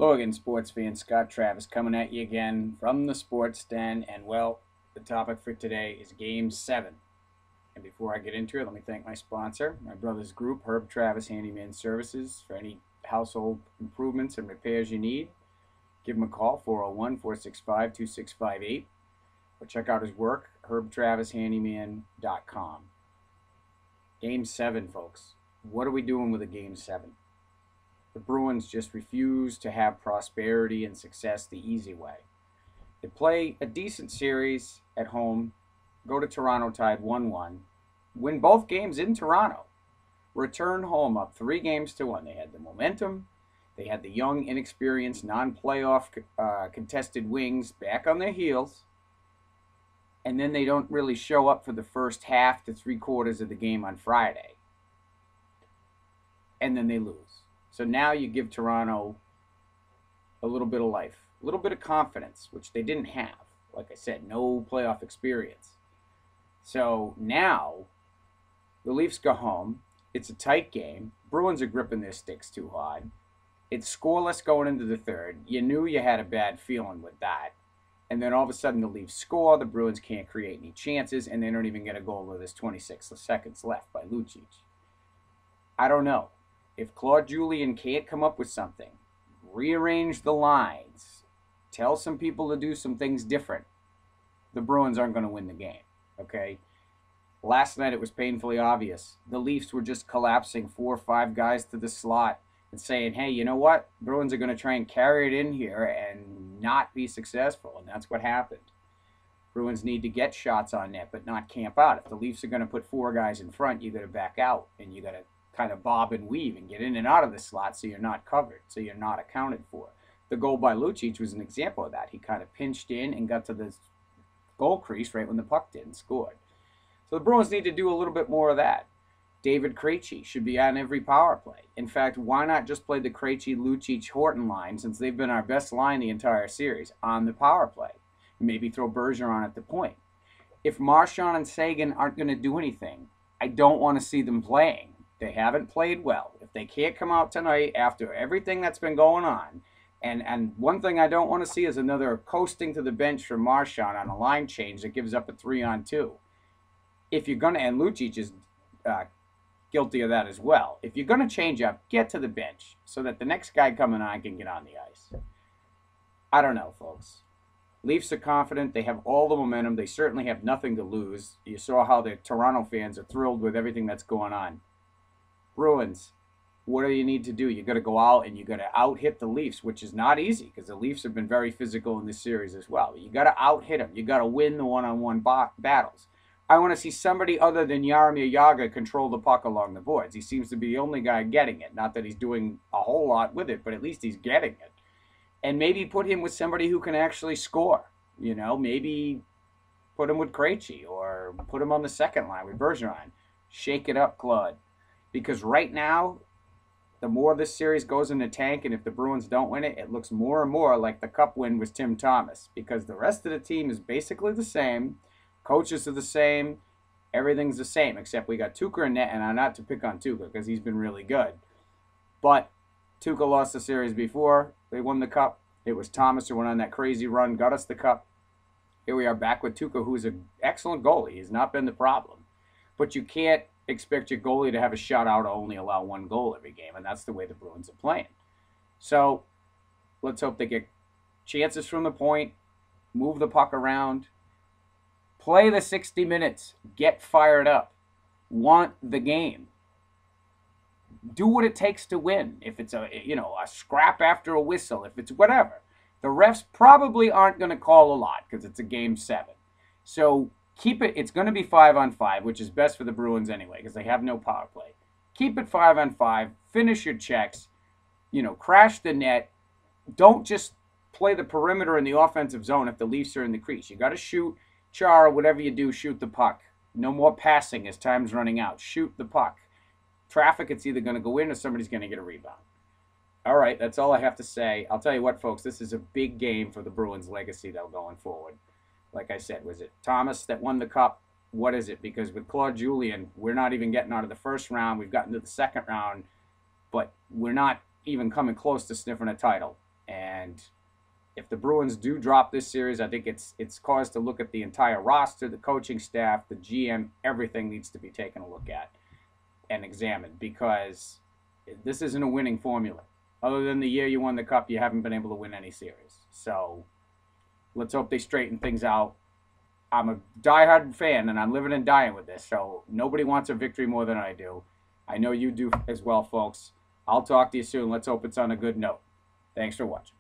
Hello again, sports fans. Scott Travis coming at you again from the Sports Den. And, well, the topic for today is Game 7. And before I get into it, let me thank my sponsor, my brother's group, Herb Travis Handyman Services. For any household improvements and repairs you need, give him a call, 401-465-2658. Or check out his work, herbtravishandyman.com. Game 7, folks. What are we doing with a Game 7? The Bruins just refuse to have prosperity and success the easy way. They play a decent series at home, go to Toronto tied 1-1, win both games in Toronto, return home up 3-1. They had the momentum, they had the young, inexperienced, non-playoff contested wings back on their heels, and then they don't really show up for the first half to 3/4 of the game on Friday, and then they lose. So now you give Toronto a little bit of life, a little bit of confidence, which they didn't have. Like I said, no playoff experience. So now the Leafs go home. It's a tight game. Bruins are gripping their sticks too hard. It's scoreless going into the third. You knew you had a bad feeling with that. And then all of a sudden the Leafs score. The Bruins can't create any chances, and they don't even get a goal with there's 26 seconds left by Lucic. I don't know. If Claude Julien can't come up with something, rearrange the lines, tell some people to do some things different, the Bruins aren't going to win the game, okay? Last night it was painfully obvious. The Leafs were just collapsing 4 or 5 guys to the slot and saying, hey, you know what? Bruins are going to try and carry it in here and not be successful, and that's what happened. Bruins need to get shots on net but not camp out. If the Leafs are going to put 4 guys in front, you got to back out, and you got to kind of bob and weave and get in and out of the slot so you're not covered, so you're not accounted for. The goal by Lucic was an example of that. He kind of pinched in and got to the goal crease right when the puck did and scored. So the Bruins need to do a little bit more of that. David Krejci should be on every power play. In fact, why not just play the Krejci, Lucic, Horton line, since they've been our best line the entire series, on the power play? Maybe throw Bergeron at the point. If Marchand and Sagan aren't going to do anything, I don't want to see them playing. They haven't played well. If they can't come out tonight after everything that's been going on, and one thing I don't want to see is another coasting to the bench from Marchand on a line change that gives up a 3-on-2. If you're going to, and Lucic is guilty of that as well, if you're going to change up, get to the bench so that the next guy coming on can get on the ice. I don't know, folks. Leafs are confident. They have all the momentum. They certainly have nothing to lose. You saw how the Toronto fans are thrilled with everything that's going on. Bruins, what do you need to do? You got to go out and you got to out-hit the Leafs, which is not easy because the Leafs have been very physical in this series as well. You got to out-hit them. You got to win the one-on-one battles. I want to see somebody other than Jaromir Jagr control the puck along the boards. He seems to be the only guy getting it. Not that he's doing a whole lot with it, but at least he's getting it. And maybe put him with somebody who can actually score. You know, maybe put him with Krejci or put him on the second line with Bergeron. Shake it up, Claude. Because right now, the more this series goes in the tank, and if the Bruins don't win it, it looks more and more like the Cup win was Tim Thomas. Because the rest of the team is basically the same. Coaches are the same. Everything's the same, except we got Tuukka in net, and I'm not to pick on Tuukka because he's been really good. But Tuukka lost the series before. They won the Cup. It was Thomas who went on that crazy run, got us the Cup. Here we are back with Tuukka, who's an excellent goalie. He's not been the problem. But you can't expect your goalie to have a shutout or only allow 1 goal every game, and that's the way the Bruins are playing. So let's hope they get chances from the point, move the puck around, play the 60 minutes, get fired up, want the game, do what it takes to win. If it's a scrap after a whistle, if it's whatever, the refs probably aren't going to call a lot because it's a Game 7. So keep it. It's going to be 5-on-5, which is best for the Bruins anyway because they have no power play. Keep it 5-on-5. Finish your checks. Crash the net. Don't just play the perimeter in the offensive zone if the Leafs are in the crease. You got to shoot, Chara, whatever you do, shoot the puck. No more passing as time's running out. Shoot the puck. Traffic, it's either going to go in or somebody's going to get a rebound. All right, that's all I have to say. I'll tell you what, folks, this is a big game for the Bruins' legacy, though, going forward. Like I said, was it Thomas that won the Cup? What is it? Because with Claude Julien, we're not even getting out of the first round. We've gotten to the second round, but we're not even coming close to sniffing a title. And if the Bruins do drop this series, I think it's cause to look at the entire roster, the coaching staff, the GM, everything needs to be taken a look at and examined, because this isn't a winning formula. Other than the year you won the cup, you haven't been able to win any series. So let's hope they straighten things out. I'm a diehard fan, and I'm living and dying with this, so nobody wants a victory more than I do. I know you do as well, folks. I'll talk to you soon. Let's hope it's on a good note. Thanks for watching.